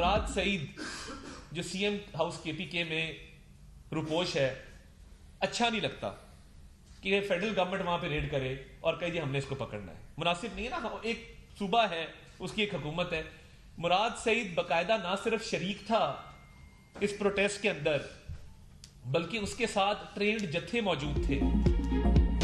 मुराद सईद जो CM house KPK में रुपोश है, अच्छा नहीं लगता कि फेडरल गवर्नमेंट वहां पे रेड करे और कहे जी हमने इसको पकड़ना है। मुनासिब नहीं है ना, एक सूबा है, उसकी एक हुकूमत है। मुराद सईद बाकायदा ना सिर्फ शरीक था इस प्रोटेस्ट के अंदर, बल्कि उसके साथ ट्रेंड जत्थे मौजूद थे।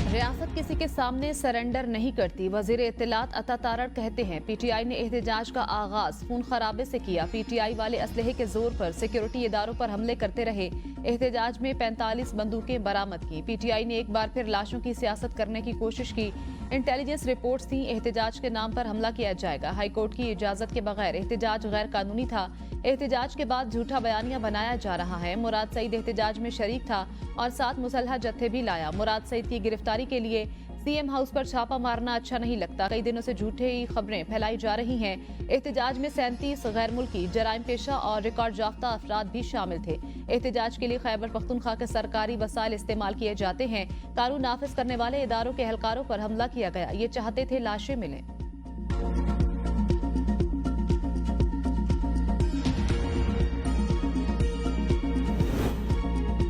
रियासत किसी के सामने सरेंडर नहीं करती। वजीर इत्तलात अता तारड़ कहते हैं पीटीआई ने एहतजाज का आगाज खून खराबे से किया। पीटीआई वाले असलहे के जोर पर सिक्योरिटी इदारों पर हमले करते रहे। एहतजाज में 45 बंदूकें बरामद की। पीटीआई ने एक बार फिर लाशों की सियासत करने की कोशिश की। इंटेलिजेंस रिपोर्ट्स थी एहतजाज के नाम पर हमला किया जाएगा। हाईकोर्ट की इजाजत के बगैर एहतजाज गैर कानूनी था। एहतजाज के बाद झूठा बयानिया बनाया जा रहा है। मुराद सईद एहतजाज में शरीक था और 7 मुसल्हा जत्थे भी लाया। मुराद सईद की गिरफ्तारी के लिए सीएम हाउस पर छापा मारना अच्छा नहीं लगता। कई दिनों से झूठे ही खबरें फैलाई जा रही हैं। एहतजाज में 37 गैर मुल्की जराइम पेशा और रिकॉर्ड याफ्ता अफराद भी शामिल थे। एहतजाज के लिए खैबर पख्तूनख्वा के सरकारी वसाइल इस्तेमाल किए जाते हैं। कानून नाफिज करने वाले इदारों के एहलकारों पर हमला किया गया। ये चाहते थे लाशें मिलें।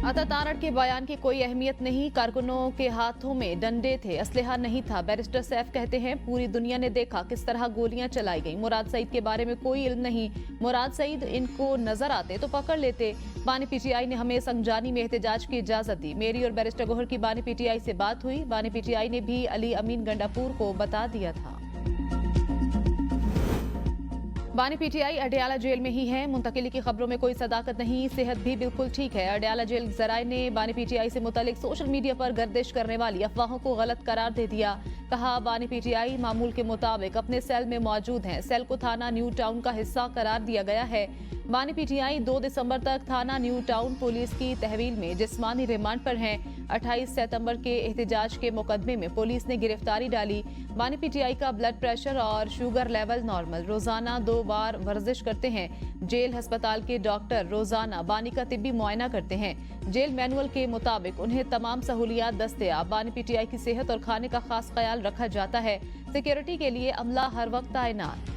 अता तारड़ के बयान की कोई अहमियत नहीं। कारकुनों के हाथों में डंडे थे, असलहा नहीं था। बैरिस्टर सैफ कहते हैं पूरी दुनिया ने देखा किस तरह गोलियां चलाई गई। मुराद सईद के बारे में कोई इल्म नहीं। मुराद सईद इनको नजर आते तो पकड़ लेते। बानी पीटीआई ने हमें संगजानी में एहतजाज की इजाजत दी। मेरी और बैरिस्टर गोहर की बानी पीटीआई से बात हुई। बानी पीटीआई ने भी अली अमीन गंडापुर को बता दिया था। बानी पीटीआई अडयाला जेल में ही है। मुंतकिली की खबरों में कोई सदाकत नहीं। सेहत भी बिल्कुल ठीक है। अडयाला जेल जराये ने बानी पीटीआई से मुतालिक सोशल मीडिया पर गर्दिश करने वाली अफवाहों को गलत करार दे दिया। कहा बानी पीटीआई मामूल के मुताबिक अपने सेल में मौजूद हैं। सेल को थाना न्यू टाउन का हिस्सा करार दिया गया है। बानी पीटीआई 2 दिसंबर तक थाना न्यू टाउन पुलिस की तहवील में जिस्मानी रिमांड पर हैं। 28 सितंबर के एहतजाज के मुकदमे में पुलिस ने गिरफ्तारी डाली। बानी पीटीआई का ब्लड प्रेशर और शुगर लेवल नॉर्मल। रोजाना 2 बार वर्जिश करते हैं। जेल अस्पताल के डॉक्टर रोजाना बानी का तिब्बी मुआयना करते हैं। जेल मैनुअल के मुताबिक उन्हें तमाम सहूलियात दस्तयाब। बानी पीटीआई की सेहत और खाने का खास ख्याल रखा जाता है। सिक्योरिटी के लिए अमला हर वक्त तैनात।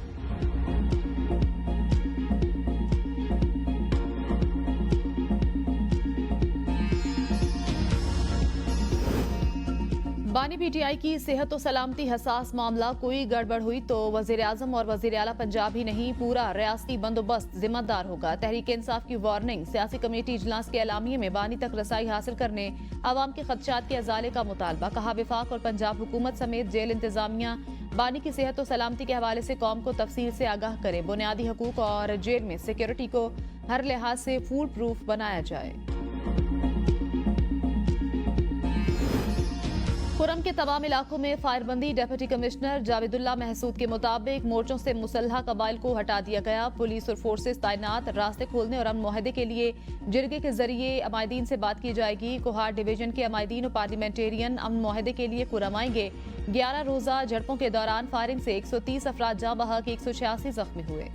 बानी पीटीआई की सेहत और सलामती हसास मामला। कोई गड़बड़ हुई तो वजीर आजम और वजीर आला पंजाब ही नहीं, पूरा रियासती बंदोबस्त जिम्मेदार होगा। तहरीक इंसाफ की वार्निंग। सियासी कमेटी इजलास के एलामिये में बानी तक रसाई हासिल करने आवाम के खदशात के अजाले का मुतालबा। कहा विफाक और पंजाब हुकूमत समेत जेल इंतजामिया बानी की सेहत और सलामती के हवाले से कौम को तफसील से आगाह करे। बुनियादी हकूक और जेल में सिक्योरिटी को हर लिहाज से फूल प्रूफ बनाया जाए। खुरम के तमाम इलाकों में फायरबंदी। डिप्टी कमिश्नर जावेदुल्ला महसूद के मुताबिक मोर्चों से मुसल्हा कबाइल को हटा दिया गया। पुलिस और फोर्सेस तैनात। रास्ते खोलने और अमन मुआहदे के लिए जिरगे के जरिए अमायदीन से बात की जाएगी। कोहाट डिवीजन के अमायदीन और पार्लियामेंटेरियन अमन मुआहदे के लिए खुरम आएंगे। 11 रोजा झड़पों के दौरान फायरिंग से 130 अफराद जाँ बहक, 186 जख्मी हुए।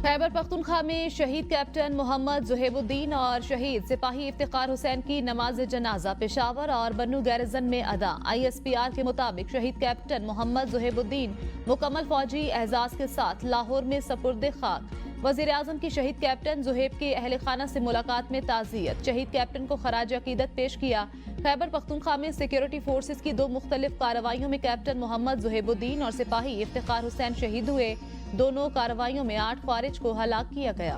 खैबर पख्तूनख्वा में शहीद कैप्टन मोहम्मद जुहेबुद्दीन और शहीद सिपाही इफ्तिखार हुसैन की नमाज जनाजा पेशावर और बन्नू गैरिजन में अदा। ISPR के मुताबिक शहीद कैप्टन मोहम्मद जुहेबुद्दीन मुकम्मल फौजी एहजाज के साथ लाहौर में सपुर्द खाक। वजीर आजम की शहीद कैप्टन जुहेब के अहल खाना से मुलाकात में ताज़ियत। शहीद कैप्टन को खराज अकीदत पेश किया। खैबर पख्तूनख्वा में सिक्योरिटी फोर्सेस की 2 मुख्तलिफ कार्रवाइयों में कैप्टन मोहम्मद जुहेबुद्दीन और सिपाही इफ्तिखार हुसैन शहीद हुए। दोनों कार्रवाइयों में 8 खारिज को हलाक किया गया।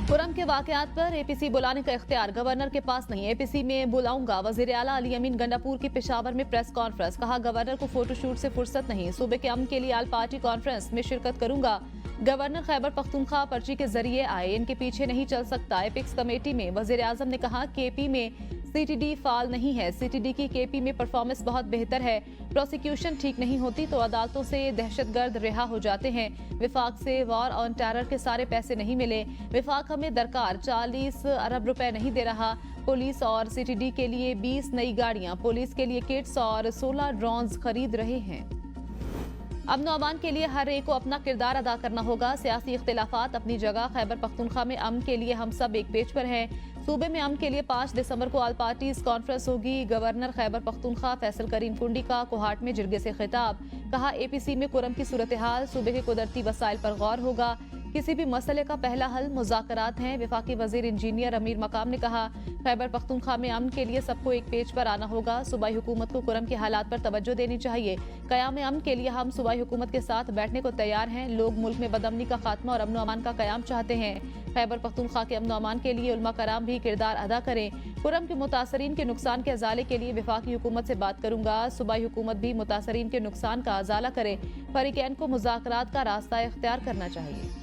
खुरम के वाकयात पर APC बुलाने का इख्तियार गवर्नर के पास नहीं। APC में बुलाऊंगा। वजीर आला अली अमीन गंडापुर की पेशावर में प्रेस कॉन्फ्रेंस। कहा गवर्नर को फोटोशूट से फुर्सत नहीं। सूबे के अमन के लिए आल पार्टी कॉन्फ्रेंस में शिरकत करूंगा। गवर्नर खैबर पख्तूनख्वा पर्ची के जरिए आए, इनके पीछे नहीं चल सकता। एपिक्स कमेटी में वजीर आजम ने कहा KP में CTD फाल नहीं है। CTD की KP में परफॉर्मेंस बहुत बेहतर है। प्रोसिक्यूशन ठीक नहीं होती तो अदालतों से दहशतगर्द रिहा हो जाते हैं। विफाक से वॉर ऑन टेरर के सारे पैसे नहीं मिले। विफाक हमें दरकार 40 अरब रुपए नहीं दे रहा। पुलिस और CTD के लिए 20 नई गाड़ियां, पुलिस के लिए किट्स और 16 ड्रोन्स खरीद रहे हैं। अमन और अमान के लिए हर एक को अपना किरदार अदा करना होगा। सियासी इख्तिलाफात अपनी जगह। खैबर पख्तूनख्वा में अमन के लिए हम सब एक पेज पर हैं। सूबे में अमन के लिए 5 दिसंबर को ऑल पार्टीज कॉन्फ्रेंस होगी। गवर्नर खैबर पख्तूनख्वा फैसल करीम कुंडी का कोहाट में जिरगे से खिताब। कहा APC में कुरम की सूरत हाल, सूबे के कुदरती वसाइल पर गौर होगा। किसी भी मसले का पहला हल मुज़ाकरात हैं। वफाकी वजीर इंजीनियर अमीर मकाम ने कहा खैबर पख्तूनख्वा में अमन के लिए सबको एक पेज पर आना होगा। सूबाई हुकूमत को कुरम के हालात पर तवज्जो देनी चाहिए। क़याम अमन के लिए हम सूबाई हुकूमत के साथ बैठने को तैयार हैं। लोग मुल्क में बदअमनी का खात्मा और अमन अमान का क़याम चाहते हैं। खैबर पख्तूनख्वा के अमन अमान के लिए उलमा कराम भी किरदार अदा करें। कुरम के मुतासरीन के नुकसान के अजाले के लिए वफाकी हुकूमत से बात करूंगा। सूबाई हुकूमत भी मुतासरीन के नुकसान का अजाला करे। फरीकैन को मुज़ाकरात का रास्ता इख्तियार करना चाहिए।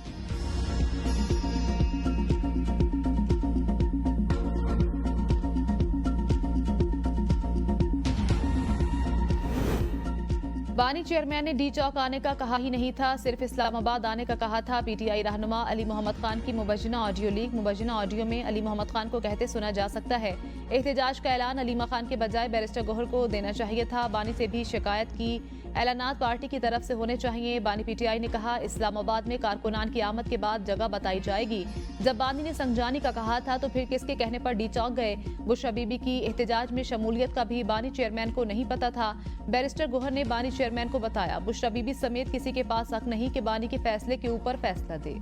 बानी चेयरमैन ने डी चौक आने का कहा ही नहीं था, सिर्फ इस्लामाबाद आने का कहा था। PTI रहनुमा अली मोहम्मद खान की मुबजना ऑडियो लीक। मुबजना ऑडियो में अली मोहम्मद खान को कहते सुना जा सकता है, एहतजाज का ऐलान अलीमा खान के बजाय बैरिस्टर गोहर को देना चाहिए था। बानी से भी शिकायत की, ऐलानात पार्टी की तरफ से होने चाहिए। बानी PTI ने कहा इस्लामाबाद में कारकुनान की आमद के बाद जगह बताई जाएगी। जब बानी ने संजानी का कहा था तो फिर किसके कहने पर डी चौक गए? बुशरा बीबी की एहतजाज में शमूलियत का भी बानी चेयरमैन को नहीं पता था। बैरिस्टर गोहर ने बानी चेयरमैन को बताया बुशरा बीबी समेत किसी के पास हक नहीं कि बानी के फैसले के ऊपर फैसला दे।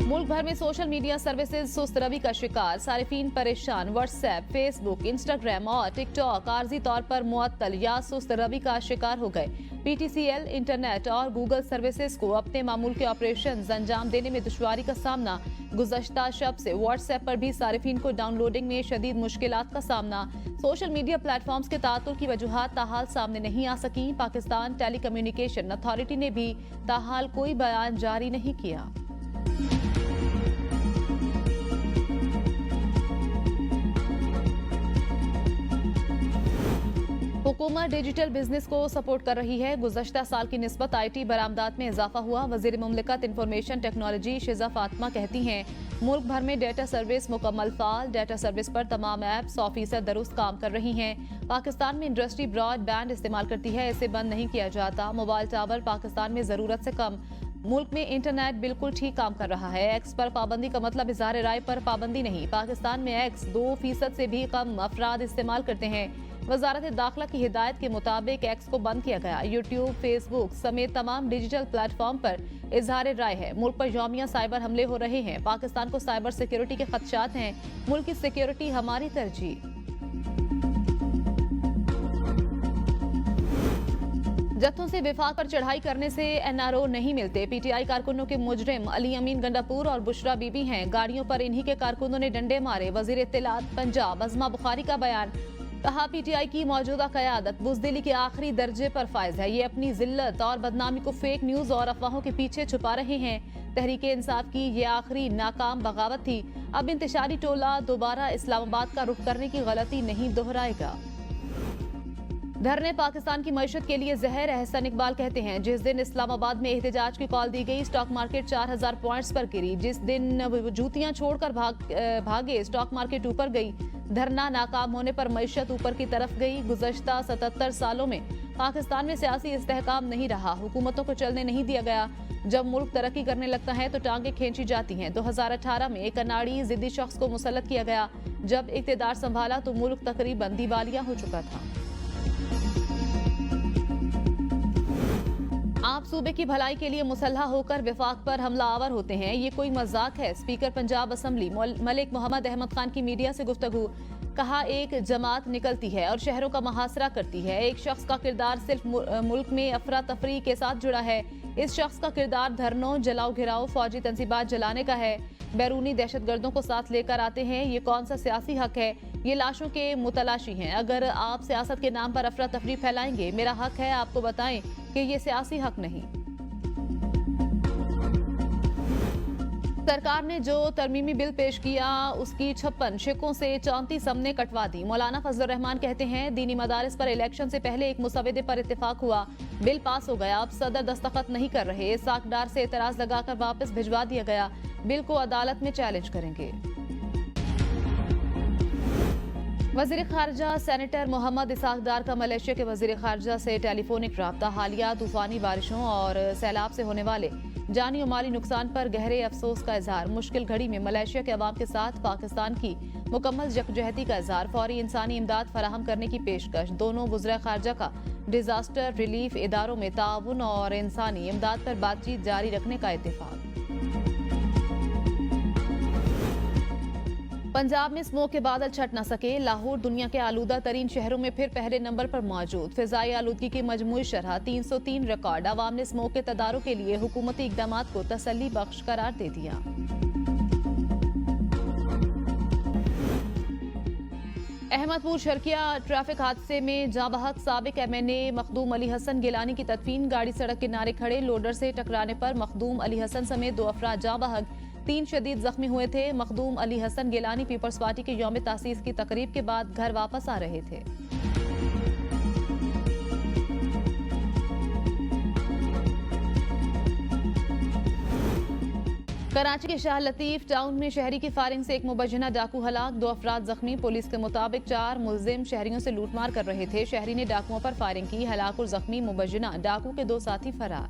मुल्क भर में सोशल मीडिया सर्विसेज सुस्त रवि का शिकार, सारिफीन परेशान। व्हाट्सएप, फेसबुक, इंस्टाग्राम और टिकटॉक आर्जी तौर पर मुअत्तल या सुस्त रवि का शिकार हो गए। PTCL, इंटरनेट और गूगल सर्विसेज को अपने मामूल के ऑपरेशन अंजाम देने में दुश्वारी का सामना। गुज़श्ता शब से व्हाट्सएप पर भी सारिफीन को डाउनलोडिंग में शदीद मुश्किलात का सामना। सोशल मीडिया प्लेटफॉर्म्स के तातुल की वजूहात ताहाल सामने नहीं आ सकी। पाकिस्तान टेली कम्युनिकेशन अथॉरिटी ने भी ताहाल कोई बयान जारी नहीं किया। हुकूमत डिजिटल बिजनेस को सपोर्ट कर रही है। गुज़श्ता साल की निस्बत IT बरामदात में इजाफा हुआ। वज़ीर मुमलिकत इंफॉर्मेशन टेक्नोलॉजी शिजा फातिमा कहती हैं मुल्क भर में डेटा सर्विस मुकम्मल फाल। डेटा सर्विस पर तमाम ऐप 100% दुरुस्त काम कर रही हैं। पाकिस्तान में इंडस्ट्री ब्रॉडबैंड इस्तेमाल करती है, इसे बंद नहीं किया जाता। मोबाइल टावर पाकिस्तान में ज़रूरत से कम। मुल्क में इंटरनेट बिल्कुल ठीक काम कर रहा है। एक्स पर पाबंदी का मतलब इज़हार राय पर पाबंदी नहीं। पाकिस्तान में एक्स 2% से भी कम अफराद इस्तेमाल करते हैं। वजारत दाखिला की हिदायत के मुताबिक एक्स को बंद किया गया। यूट्यूब, फेसबुक समेत तमाम डिजिटल प्लेटफॉर्म पर इजहार राय है। मुल्क पर यौमिया साइबर हमले हो रहे हैं। पाकिस्तान को साइबर सिक्योरिटी के खदशात हैं। मुल्क की सिक्योरिटी हमारी तरजीह। जत्थों से विफाक पर चढ़ाई करने से NRO नहीं मिलते। PTI कारकुनों के मुजरिम अली अमीन गंडापुर और बुशरा बीबी हैं। गाड़ियों पर इन्हीं के कारकुनों ने डंडे मारे। वजीर इत्तलात पंजाब अज़मा बुखारी का बयान। कहा PTI की मौजूदा क़यादत बुज़दिली के आखिरी दर्जे पर फायज है। ये अपनी जिल्लत और बदनामी को फेक न्यूज़ और अफवाहों के पीछे छुपा रहे हैं। तहरीक इंसाफ की ये आखिरी नाकाम बगावत थी। अब इंतशारी टोला दोबारा इस्लामाबाद का रुख करने की गलती नहीं दोहराएगा। धरने पाकिस्तान की मईशत के लिए जहर। एहसन इकबाल कहते हैं जिस दिन इस्लामाबाद में एहतजाज की कॉल दी गई स्टॉक मार्केट 4000 पॉइंट्स पर गिरी। जिस दिन जूतियां छोड़कर भागे स्टॉक मार्केट ऊपर गई। धरना नाकाम होने पर मईशत ऊपर की तरफ गई। गुज़श्ता 77 सालों में पाकिस्तान में सियासी इस्तेहकाम नहीं रहा। हुकूमतों को चलने नहीं दिया गया। जब मुल्क तरक्की करने लगता है तो टांगे खींची जाती हैं। 2018 में एक अनाड़ी जिद्दी शख्स को मुसल्लत किया गया। जब इक़्तिदार संभाला तो मुल्क तकरीबन दिवालिया हो चुका था। आप सूबे की भलाई के लिए मुसल्हा होकर विफाक पर हमला आवर होते हैं, ये कोई मजाक है। स्पीकर पंजाब असम्बली मलिक मोहम्मद अहमद खान की मीडिया से गुफ्तगू। कहा एक जमात निकलती है और शहरों का मुहासरा करती है। एक शख्स का किरदार सिर्फ मुल्क में अफरा तफरी के साथ जुड़ा है। इस शख्स का किरदार धरनों, जलाओ घिराओ, फौजी तंसीबात जलाने का है। बैरूनी दहशतगर्दों को साथ लेकर आते हैं। ये कौन सा सियासी हक है? ये लाशों के मुतलाशी हैं। अगर आप सियासत के नाम पर अफरा तफरी फैलाएंगे, मेरा हक है आपको बताएं कि ये सियासी हक नहीं। सरकार ने जो तरमीमी बिल पेश किया उसकी 56 शिकों से 34 हमने कटवा दी। मौलाना फजलुर रहमान कहते हैं दीनी मदारिस पर इलेक्शन से पहले एक मुसवदे पर इत्तेफाक हुआ, बिल पास हो गया। अब सदर दस्तखत नहीं कर रहे। साकडार से एतराज लगाकर वापस भिजवा दिया गया। बिल को अदालत में चैलेंज करेंगे। वजीर खारजा सेनेटर मोहम्मद इसाकदार का मलेशिया के वजीर खारजा से टेलीफोनिक राब्ता। हालिया तूफानी बारिशों और सैलाब से होने वाले जानी और माली नुकसान पर गहरे अफसोस का इजहार। मुश्किल घड़ी में मलेशिया के अवाम के साथ पाकिस्तान की मुकम्मल यकजहती का इजहार। फौरी इंसानी इमदाद फराहम करने की पेशकश। दोनों वज़रा ख़ारजा का डिजास्टर रिलीफ इदारों में ताउन और इंसानी इमदाद पर बातचीत जारी रखने का इत्तेफाक। पंजाब में स्मोक के बादल छट न सके। लाहौर दुनिया के आलूदा तरीन शहरों में फिर पहले नंबर पर मौजूद। फिजाई आलूदगी की मजमूई शरह 303 रिकॉर्ड। अवाम ने स्मोक के तदारुक के लिए हुकूमती इकदाम को तसल्ली बख्श करार दे दिया। अहमदपुर शर्किया ट्रैफिक हादसे में जाँ बहक साबिक MNA मखदूम अली हसन गिलानी की तदफीन। गाड़ी सड़क किनारे खड़े लोडर से टकराने पर मखदूम अली हसन समेत 2 अफराद जाँ बहक, 3 शदीद जख्मी हुए थे। मखदूम अली हसन गिलानी पीपल्स पार्टी के यौम तासीस की तकरीब के बाद घर वापस आ रहे थे। कराची के शाह लतीफ टाउन में शहरी की फायरिंग से एक मुबजना डाकू हलाक, 2 अफराद जख्मी। पुलिस के मुताबिक 4 मुलजिम शहरियों से लूटमार कर रहे थे। शहरी ने डाकुओं पर फायरिंग की। हलाक और जख्मी मुबजना डाकू के 2 साथी फरार।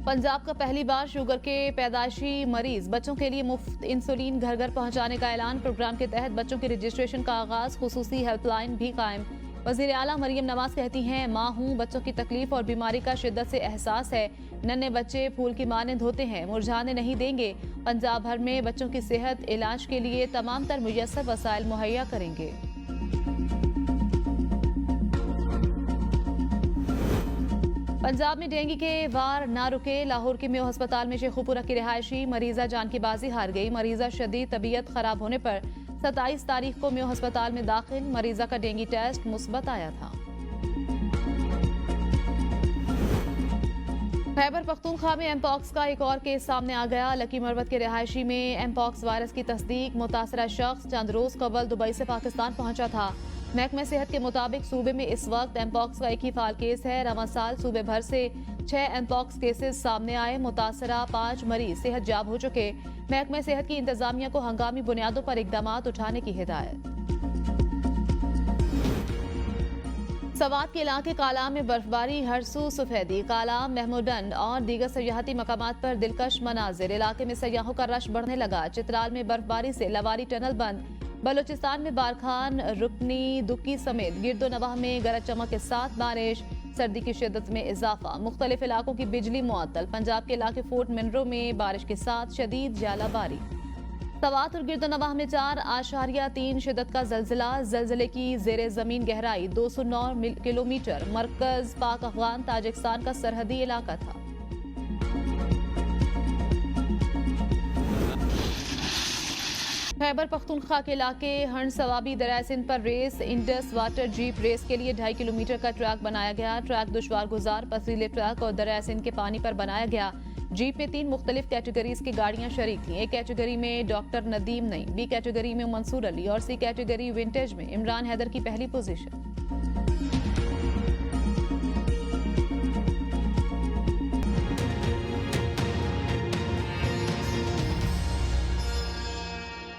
पंजाब का पहली बार शुगर के पैदाइशी मरीज बच्चों के लिए मुफ्त इंसुलिन घर घर पहुंचाने का ऐलान। प्रोग्राम के तहत बच्चों के रजिस्ट्रेशन का आगाज। खुसूसी हेल्पलाइन भी कायम। वजीर आला मरियम नवाज कहती हैं, माँ हूँ, बच्चों की तकलीफ और बीमारी का शिद्दत से एहसास है। नन्हे बच्चे फूल की मानंद होते हैं, मुरझाने नहीं देंगे। पंजाब भर में बच्चों की सेहत इलाज के लिए तमाम तर मुयस्सर वसाइल मुहैया करेंगे। पंजाब में डेंगू के वार ना रुके। लाहौर के मेयो अस्पताल में शेखुपुरा की रिहायशी मरीजा जान की बाजी हार गई। मरीजा शदीद तबीयत खराब होने पर 27 तारीख को मेयो अस्पताल में दाखिल। मरीजा का डेंगू टेस्ट मुस्बत आया था। खैबर पख्तूनख्वा में एमपॉक्स का एक और केस सामने आ गया। लकी मरवत के रिहायशी में एमपॉक्स वायरस की तस्दीक। मुतासरा शख्स चंद रोज कबल दुबई से पाकिस्तान पहुंचा था। महकमा सेहत के मुताबिक सूबे में इस वक्त एमपॉक्स का एक ही फाल केस है। रवां साल सूबे भर से 6 एमपॉक्स केसेस सामने आए। मुतासरा 5 मरीज सेहत याब हो चुके। महकमा सेहत की इंतजामिया को हंगामी बुनियादों पर इकदाम उठाने की हिदायत। सवात के इलाके कालाम में बर्फबारी, हरसू सफेदी। कालाम, महमूदन और दीगर सयाहती मकामात पर दिलकश मनाजिर। इलाके में सयाहों का रश बढ़ने लगा। चित्राल में बर्फबारी से लवारी टनल बंद। बलोचिस्तान में बारखान, रुकनी, दुक्की समेत गिरदो नवाह में गरज चमक के साथ बारिश। सर्दी की शिद्दत में इजाफा। मुख्तलिफ इलाकों की बिजली मुअत्तल। पंजाब के इलाके फोर्ट मिनरो में बारिश के साथ शदीद जालाबारी। सवात और गिरदो नवाह में 4.3 शिद्दत का जलजिला। जलजिले की जेर जमीन गहराई 209 किलोमीटर। मरकज पाक अफगान ताजिकिस्तान का सरहदी इलाका था। खैबर पख्तूनख्वा के इलाके हंड सवाबी दरिया सिंध पर race. Indus water jeep race के लिए 2.5 किलोमीटर का ट्रैक बनाया गया। ट्रैक दुश्वार गुजार, पथरीले ट्रैक और दरिया सिंध के पानी पर बनाया गया। जीप में 3 मुख्तलिफ कैटेगरीज की गाड़ियां शरीक थीं। एक कैटेगरी में doctor Nadeem Naeem, B category में मंसूर अली और सी कैटेगरी विंटेज में इमरान हैदर की पहली पोजीशन।